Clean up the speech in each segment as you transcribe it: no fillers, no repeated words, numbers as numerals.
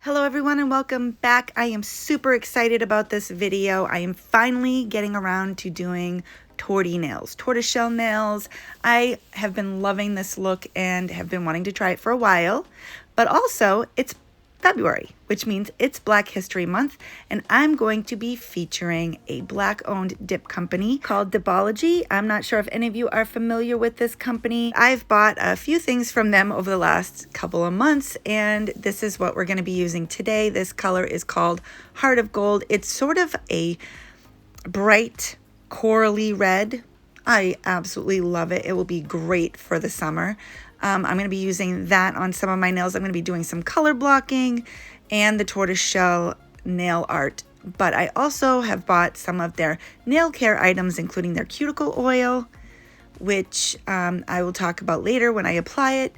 Hello everyone and welcome back. I am super excited about this video. I am finally getting around to doing torty nails, tortoiseshell nails. I have been loving this look and have been wanting to try it for a while, but also it's February, which means it's Black History Month, and I'm going to be featuring a Black-owned dip company called Dipology. I'm not sure if any of you are familiar with this company. I've bought a few things from them over the last couple of months, and this is what we're going to be using today. This color is called Heart of Gold. It's sort of a bright corally red. I absolutely love it. It will be great for the summer. I'm going to be using that on some of my nails. I'm going to be doing some color blocking and the tortoiseshell nail art. But I also have bought some of their nail care items, including their cuticle oil, which I will talk about later when I apply it.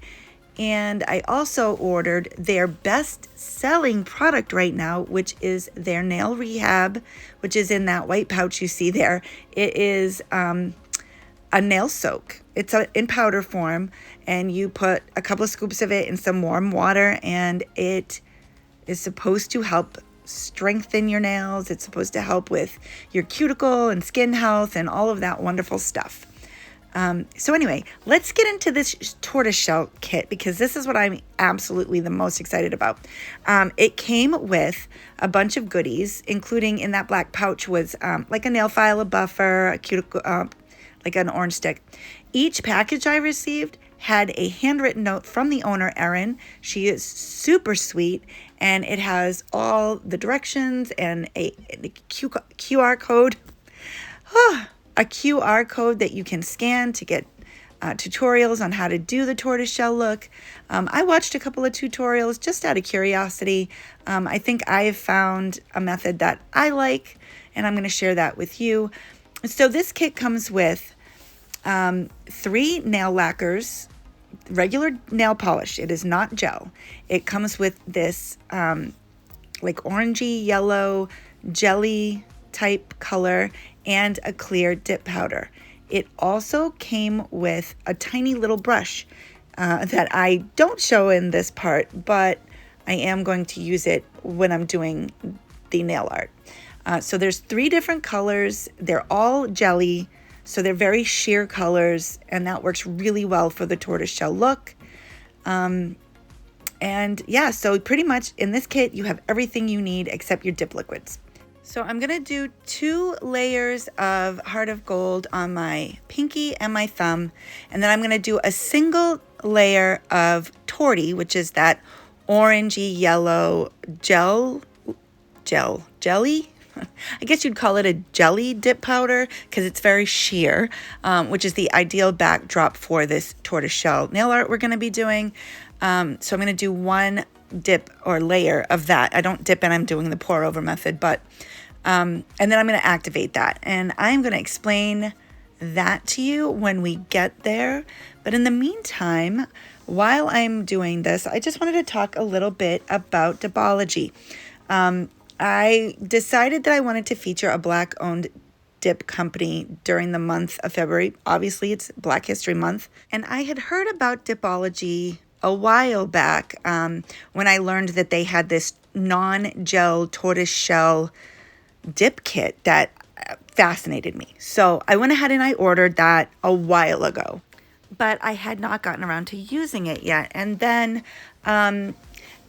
And I also ordered their best-selling product right now, which is their nail rehab, which is in that white pouch you see there. It is a nail soak. It's in powder form, and you put a couple of scoops of it in some warm water, and it is supposed to help strengthen your nails. It's supposed to help with your cuticle and skin health and all of that wonderful stuff. So anyway, let's get into this tortoiseshell kit because this is what I'm absolutely the most excited about. It came with a bunch of goodies, including in that black pouch was like a nail file, a buffer, a cuticle, like an orange stick. Each package I received had a handwritten note from the owner, Erin. She is super sweet, and it has all the directions and a QR code. A QR code that you can scan to get tutorials on how to do the tortoiseshell look. I watched a couple of tutorials just out of curiosity. I think I have found a method that I like, and I'm going to share that with you. So this kit comes with 3 nail lacquers, regular nail polish. It is not gel. It comes with this like orangey yellow jelly type color and a clear dip powder. It also came with a tiny little brush that I don't show in this part, but I am going to use it when I'm doing the nail art. So there's 3 different colors. They're all jelly, so they're very sheer colors, and that works really well for the tortoiseshell look. And yeah, so pretty much in this kit, you have everything you need except your dip liquids. So I'm going to do 2 layers of Heart of Gold on my pinky and my thumb, and then I'm going to do a single layer of torty, which is that orangey yellow jelly. I guess you'd call it a jelly dip powder because it's very sheer, which is the ideal backdrop for this tortoiseshell nail art we're going to be doing. So I'm going to do 1 dip or layer of that. I don't dip and I'm doing the pour over method, but and then I'm going to activate that, and I'm going to explain that to you when we get there. But in the meantime, while I'm doing this, I just wanted to talk a little bit about Dipology. I decided that I wanted to feature a Black-owned dip company during the month of February. Obviously, it's Black History Month. And I had heard about Dipology a while back when I learned that they had this non-gel tortoiseshell dip kit that fascinated me. So I went ahead and I ordered that a while ago. But I had not gotten around to using it yet. And then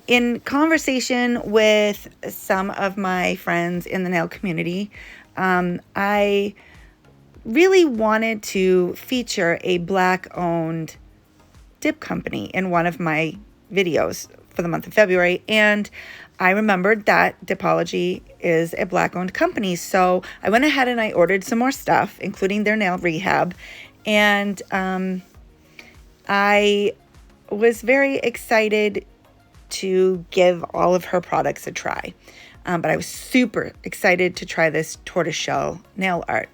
in conversation with some of my friends in the nail community, I really wanted to feature a Black-owned dip company in one of my videos for the month of February, and I remembered that Dipology is a Black-owned company, so I went ahead and I ordered some more stuff, including their nail rehab, and I was very excited to give all of her products a try. But I was super excited to try this tortoiseshell nail art.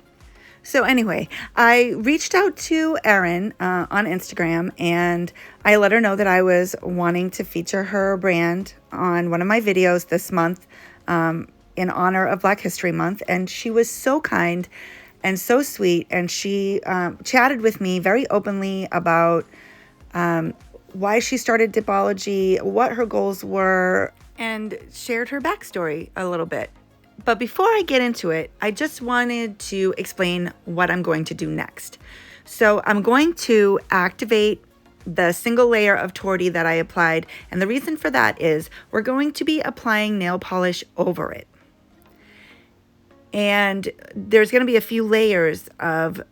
So anyway, I reached out to Erin on Instagram, and I let her know that I was wanting to feature her brand on one of my videos this month in honor of Black History Month. And she was so kind and so sweet, and she chatted with me very openly about why she started Dipology, what her goals were, and shared her backstory a little bit. But before I get into it, I just wanted to explain what I'm going to do next. So I'm going to activate the single layer of Torty that I applied, and the reason for that is we're going to be applying nail polish over it. And there's going to be a few layers of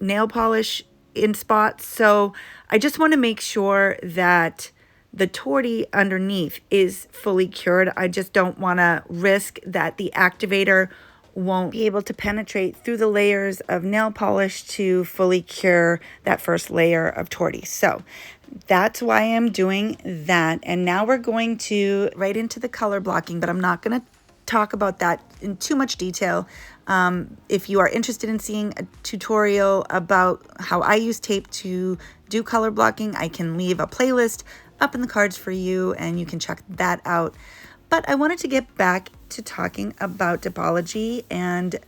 nail polish in spots, so I just want to make sure that the Torty underneath is fully cured. I just don't want to risk that the activator won't be able to penetrate through the layers of nail polish to fully cure that first layer of Torty. So that's why I'm doing that. And now we're going to right into the color blocking, but I'm not going to talk about that in too much detail. If you are interested in seeing a tutorial about how I use tape to do color blocking, I can leave a playlist up in the cards for you and you can check that out. But I wanted to get back to talking about Dipology, and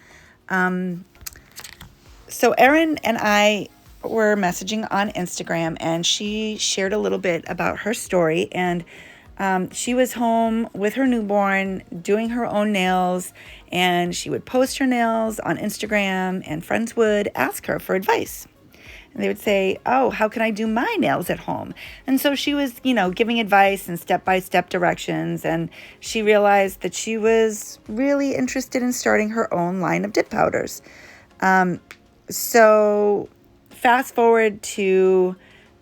so Erin and I were messaging on Instagram, and she shared a little bit about her story, and she was home with her newborn doing her own nails, and she would post her nails on Instagram, and friends would ask her for advice. And they would say, oh, how can I do my nails at home? And so she was, giving advice and step-by-step directions. And she realized that she was really interested in starting her own line of dip powders. So fast forward to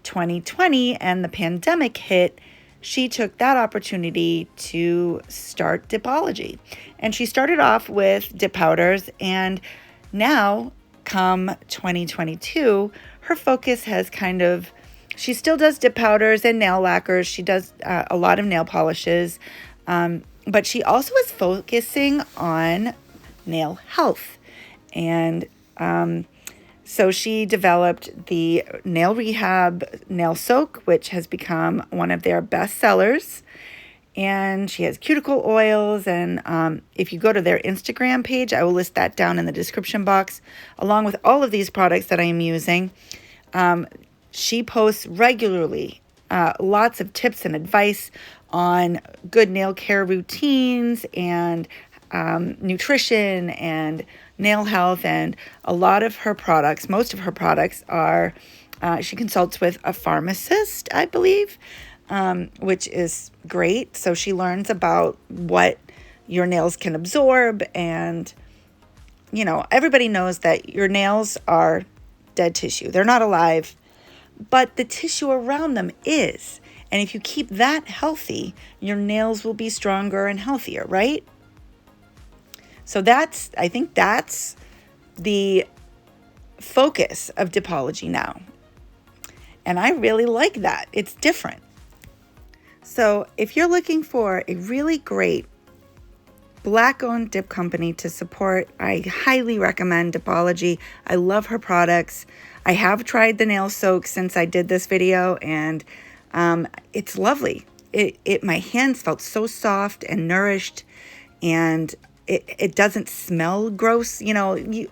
2020 and the pandemic hit, she took that opportunity to start Dipology. And she started off with dip powders, and now, come 2022, her focus has she still does dip powders and nail lacquers. She does a lot of nail polishes, but she also is focusing on nail health. And so she developed the Nail Rehab Nail Soak, which has become one of their best sellers. And she has cuticle oils, and if you go to their Instagram page, I will list that down in the description box, along with all of these products that I am using. She posts regularly lots of tips and advice on good nail care routines and nutrition and nail health, and a lot of her products, most of her products are, she consults with a pharmacist, I believe, which is great. So she learns about what your nails can absorb, and everybody knows that your nails are dead tissue. They're not alive, but the tissue around them is. And if you keep that healthy, your nails will be stronger and healthier, right? So I think that's the focus of Dipology now. And I really like that. It's different. So if you're looking for a really great Black-owned dip company to support, I highly recommend Dipology. I love her products. I have tried the nail soak since I did this video, and it's lovely. My hands felt so soft and nourished, and it doesn't smell gross. The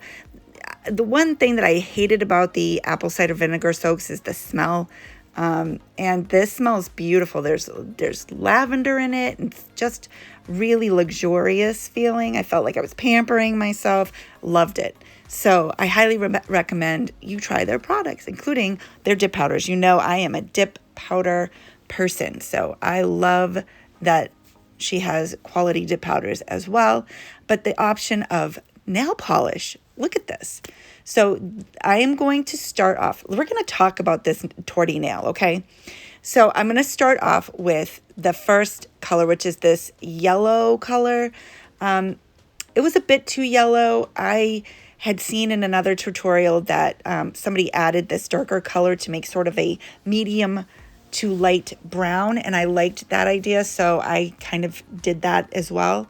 one thing that I hated about the apple cider vinegar soaks is the smell. And this smells beautiful. There's lavender in it, and it's just really luxurious feeling. I felt like I was pampering myself. Loved it. So I highly recommend you try their products, including their dip powders. I am a dip powder person, so I love that she has quality dip powders as well. But the option of nail polish, look at this. So I am going to start off, we're going to talk about this Torty nail, okay? So I'm going to start off with the first color, which is this yellow color. It was a bit too yellow. I had seen in another tutorial that somebody added this darker color to make sort of a medium to light brown, and I liked that idea, so I kind of did that as well.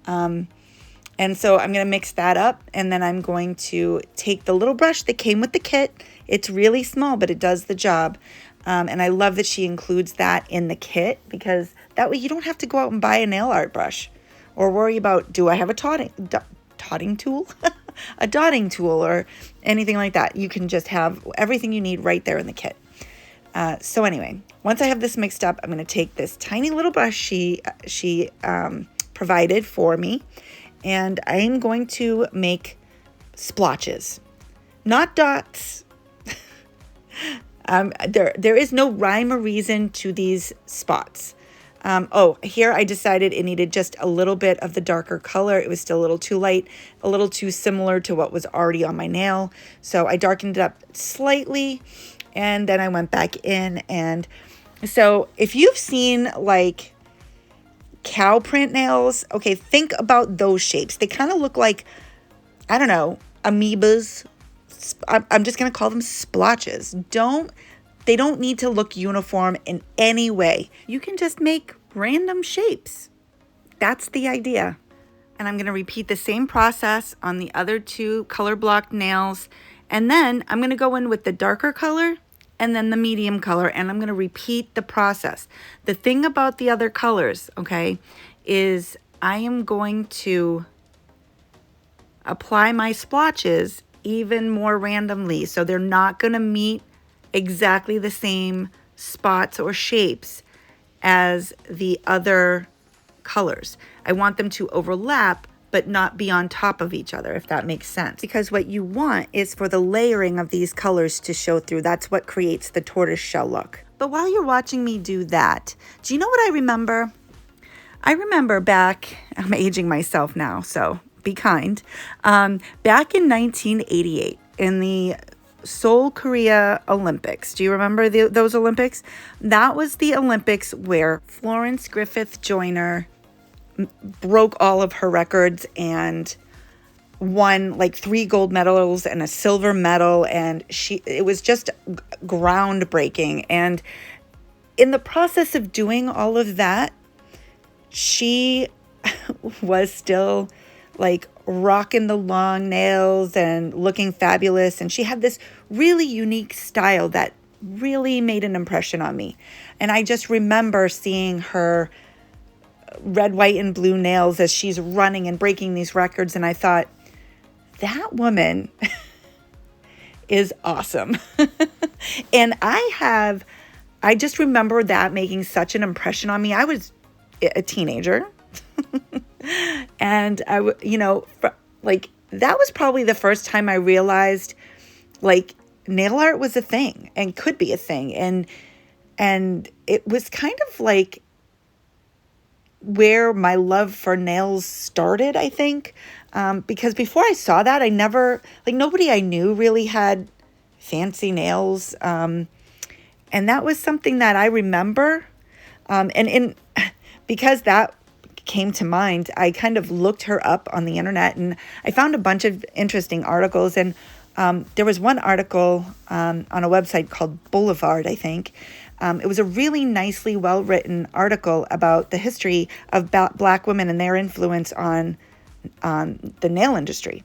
And so I'm going to mix that up, and then I'm going to take the little brush that came with the kit. It's really small, but it does the job. And I love that she includes that in the kit, because that way you don't have to go out and buy a nail art brush or worry about, do I have a dotting tool? A dotting tool or anything like that. You can just have everything you need right there in the kit. So anyway, once I have this mixed up, I'm going to take this tiny little brush she provided for me, and I'm going to make splotches, not dots. There is no rhyme or reason to these spots. Oh, here I decided it needed just a little bit of the darker color. It was still a little too light, a little too similar to what was already on my nail. So I darkened it up slightly, and then I went back in. And so if you've seen like cow print nails, okay, think about those shapes. They kind of look like, I don't know, amoebas. I'm just going to call them splotches. They don't need to look uniform in any way. You can just make random shapes. That's the idea. And I'm going to repeat the same process on the other two color blocked nails. And then I'm going to go in with the darker color and then the medium color, and I'm going to repeat the process. The thing about the other colors, okay, is I am going to apply my splotches even more randomly. So they're not going to meet exactly the same spots or shapes as the other colors. I want them to overlap but not be on top of each other, if that makes sense. Because what you want is for the layering of these colors to show through. That's what creates the tortoise shell look. But while you're watching me do that, do you know what I remember? I remember back, I'm aging myself now, so be kind. Back in 1988, in the Seoul, Korea Olympics. Do you remember those Olympics? That was the Olympics where Florence Griffith Joyner broke all of her records and won like 3 gold medals and a silver medal, and it was just groundbreaking. And in the process of doing all of that, she was still like rocking the long nails and looking fabulous, and she had this really unique style that really made an impression on me. And I just remember seeing her red, white, and blue nails as she's running and breaking these records, and I thought, that woman is awesome. And I just remember that making such an impression on me. I was a teenager. And that was probably the first time I realized like nail art was a thing and could be a thing. And it was kind of like where my love for nails started, I think. Because before I saw that, I never, nobody I knew really had fancy nails. And that was something that I remember. Because that came to mind, I kind of looked her up on the internet, and I found a bunch of interesting articles. And there was one article on a website called Boulevard, I think. It was a really nicely well-written article about the history of Black women and their influence on the nail industry.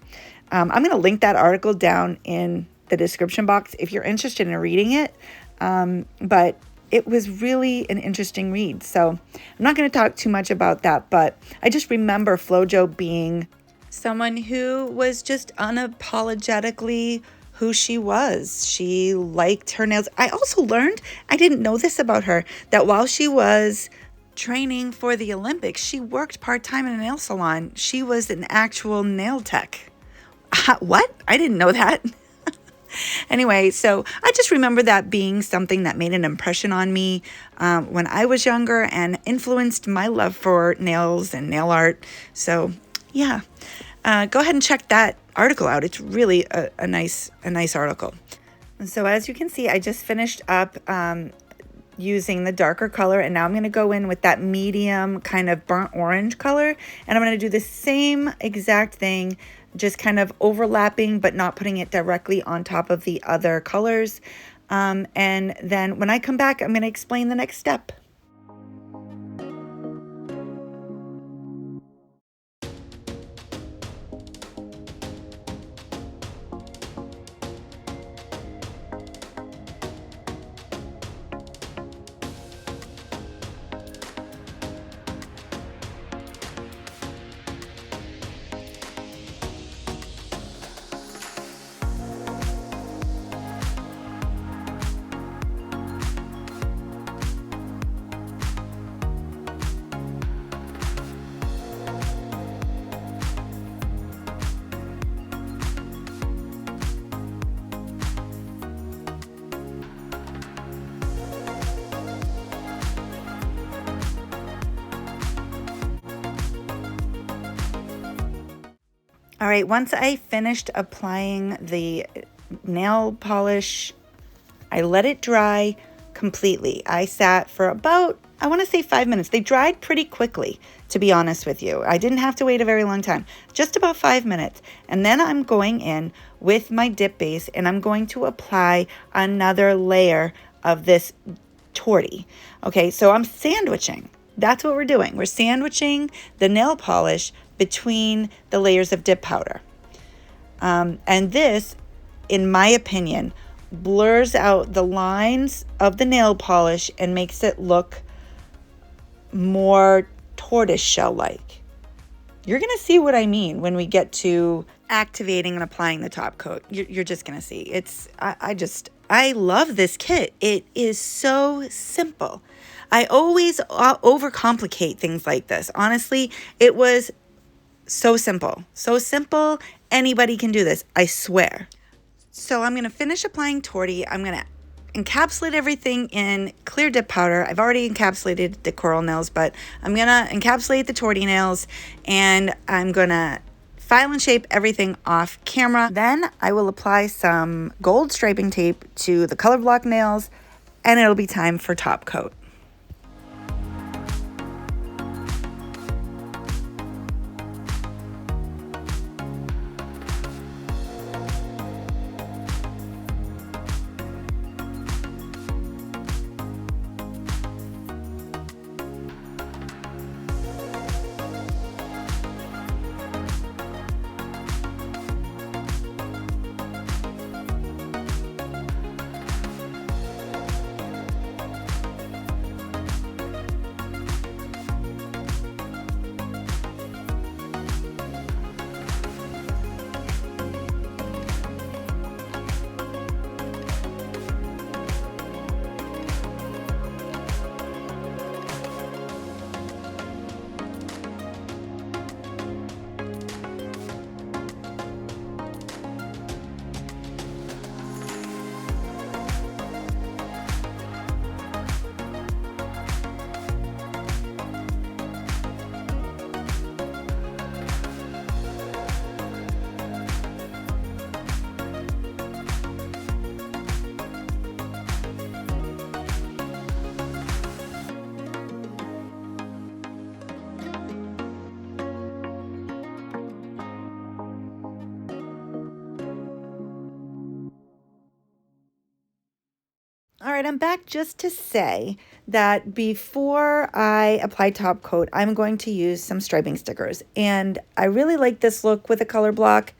I'm going to link that article down in the description box if you're interested in reading it. But it was really an interesting read. So I'm not going to talk too much about that, but I just remember FloJo being someone who was just unapologetically who she was. She liked her nails. I also learned, I didn't know this about her, that while she was training for the Olympics, she worked part-time in a nail salon. She was an actual nail tech. What? I didn't know that. Anyway, so I just remember that being something that made an impression on me when I was younger and influenced my love for nails and nail art. So yeah, go ahead and check that article out. It's really a nice article. And so as you can see, I just finished up using the darker color, and now I'm going to go in with that medium kind of burnt orange color, and I'm going to do the same exact thing, just kind of overlapping but not putting it directly on top of the other colors. And then when I come back, I'm going to explain the next step. All right, once I finished applying the nail polish, I let it dry completely. I sat for about, I want to say 5 minutes. They dried pretty quickly, to be honest with you. I didn't have to wait a very long time, just about 5 minutes. And then I'm going in with my dip base and I'm going to apply another layer of this torty. Okay, so I'm sandwiching. That's what we're doing. We're sandwiching the nail polish between the layers of dip powder. And this, in my opinion, blurs out the lines of the nail polish and makes it look more tortoise shell-like. You're going to see what I mean when we get to activating and applying the top coat. You're just going to see. I love this kit. It is so simple. I always overcomplicate things like this. Honestly, it was so simple. So simple, anybody can do this, I swear. So I'm going to finish applying torty. I'm going to encapsulate everything in clear dip powder. I've already encapsulated the coral nails, but I'm going to encapsulate the torty nails, and I'm going to file and shape everything off camera. Then I will apply some gold striping tape to the color block nails, and it'll be time for top coat. All right, I'm back just to say that before I apply top coat, I'm going to use some striping stickers. And I really like this look with a color block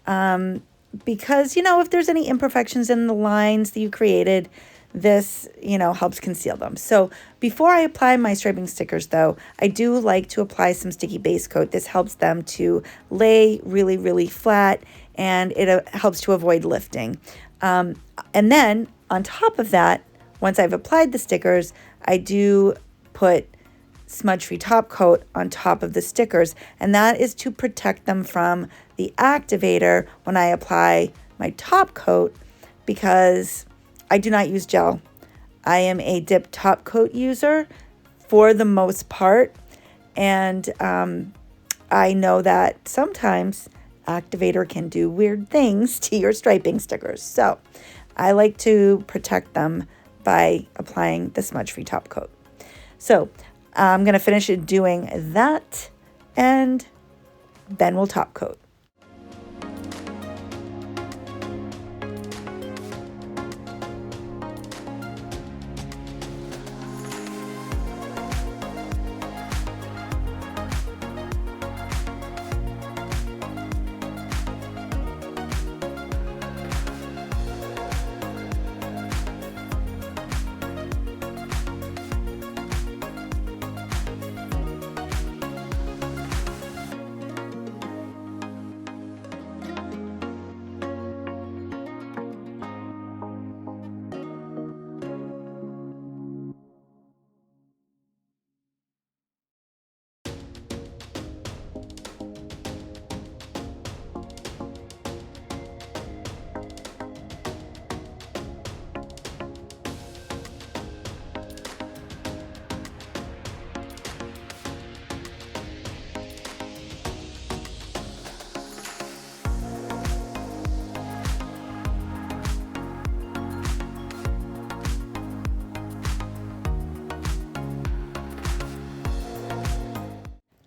because, if there's any imperfections in the lines that you created, this, helps conceal them. So before I apply my striping stickers, though, I do like to apply some sticky base coat. This helps them to lay really, really flat, and it helps to avoid lifting. And then on top of that, once I've applied the stickers, I do put smudge-free top coat on top of the stickers, and that is to protect them from the activator when I apply my top coat, because I do not use gel. I am a dip top coat user for the most part, and I know that sometimes activator can do weird things to your striping stickers. So I like to protect them by applying the smudge-free top coat. So I'm going to finish it doing that, and then we'll top coat.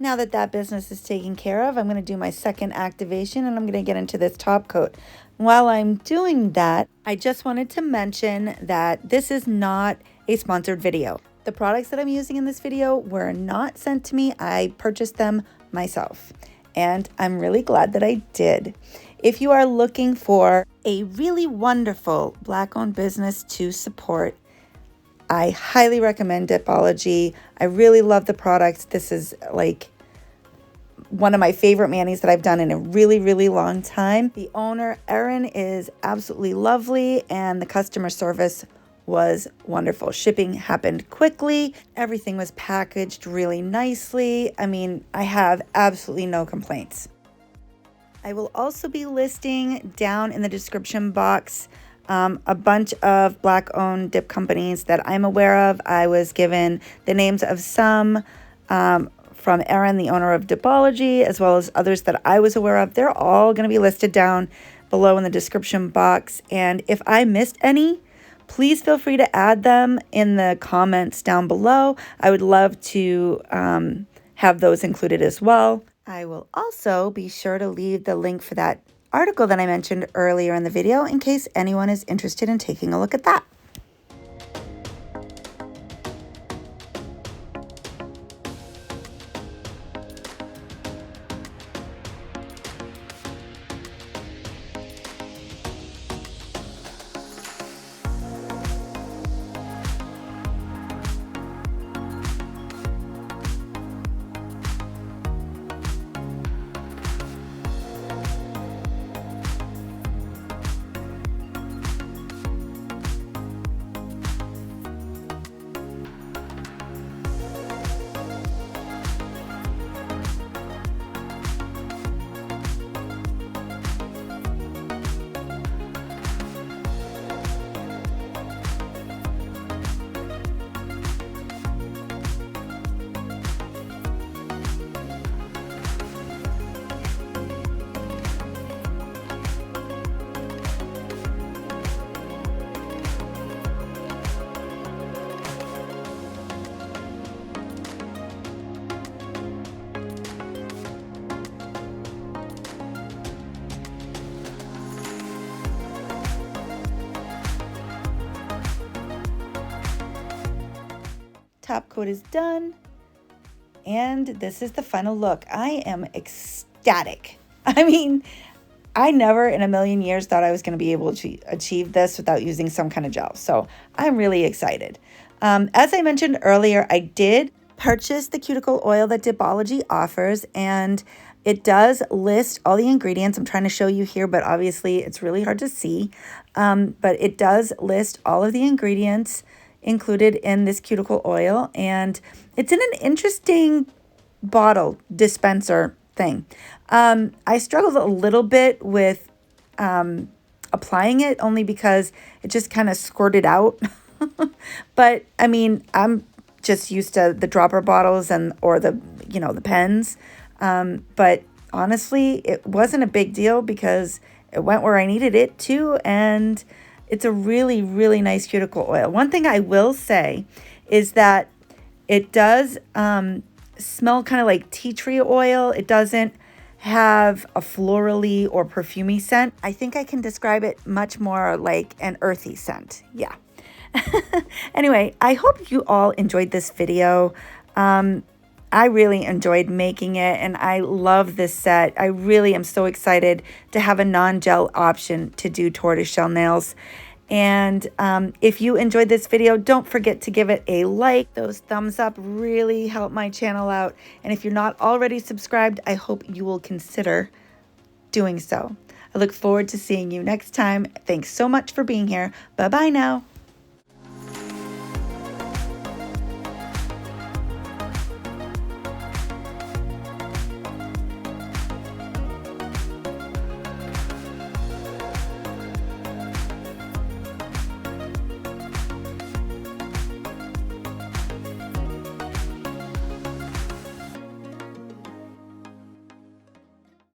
Now that that business is taken care of, I'm going to do my second activation and I'm going to get into this top coat. While I'm doing that, I just wanted to mention that this is not a sponsored video. The products that I'm using in this video were not sent to me. I purchased them myself, and I'm really glad that I did. If you are looking for a really wonderful Black-owned business to support, I highly recommend Dipology. I really love the product. This is like one of my favorite manis that I've done in a really, really long time. The owner, Erin, is absolutely lovely, and the customer service was wonderful. Shipping happened quickly. Everything was packaged really nicely. I mean, I have absolutely no complaints. I will also be listing down in the description box a bunch of Black-owned dip companies that I'm aware of. I was given the names of some from Erin, the owner of Dipology, as well as others that I was aware of. They're all going to be listed down below in the description box. And if I missed any, please feel free to add them in the comments down below. I would love to have those included as well. I will also be sure to leave the link for that article that I mentioned earlier in the video in case anyone is interested in taking a look at that. Top coat is done, and this is the final look. I am ecstatic. I mean, I never in a million years thought I was going to be able to achieve this without using some kind of gel, so I'm really excited. As I mentioned earlier, I did purchase the cuticle oil that Dipology offers, and it does list all the ingredients. I'm trying to show you here, but obviously it's really hard to see, but it does list all of the ingredients included in this cuticle oil, and it's in an interesting bottle dispenser thing. I struggled a little bit with applying it only because it just kind of squirted out. But I mean, I'm just used to the dropper bottles or the pens. But honestly, it wasn't a big deal because it went where I needed it to, and it's a really, really nice cuticle oil. One thing I will say is that it does smell kind of like tea tree oil. It doesn't have a florally or perfumey scent. I think I can describe it much more like an earthy scent. Yeah. Anyway, I hope you all enjoyed this video. I really enjoyed making it, and I love this set. I really am so excited to have a non-gel option to do tortoiseshell nails. And if you enjoyed this video, don't forget to give it a like. Those thumbs up really help my channel out. And if you're not already subscribed, I hope you will consider doing so. I look forward to seeing you next time. Thanks so much for being here. Bye-bye now.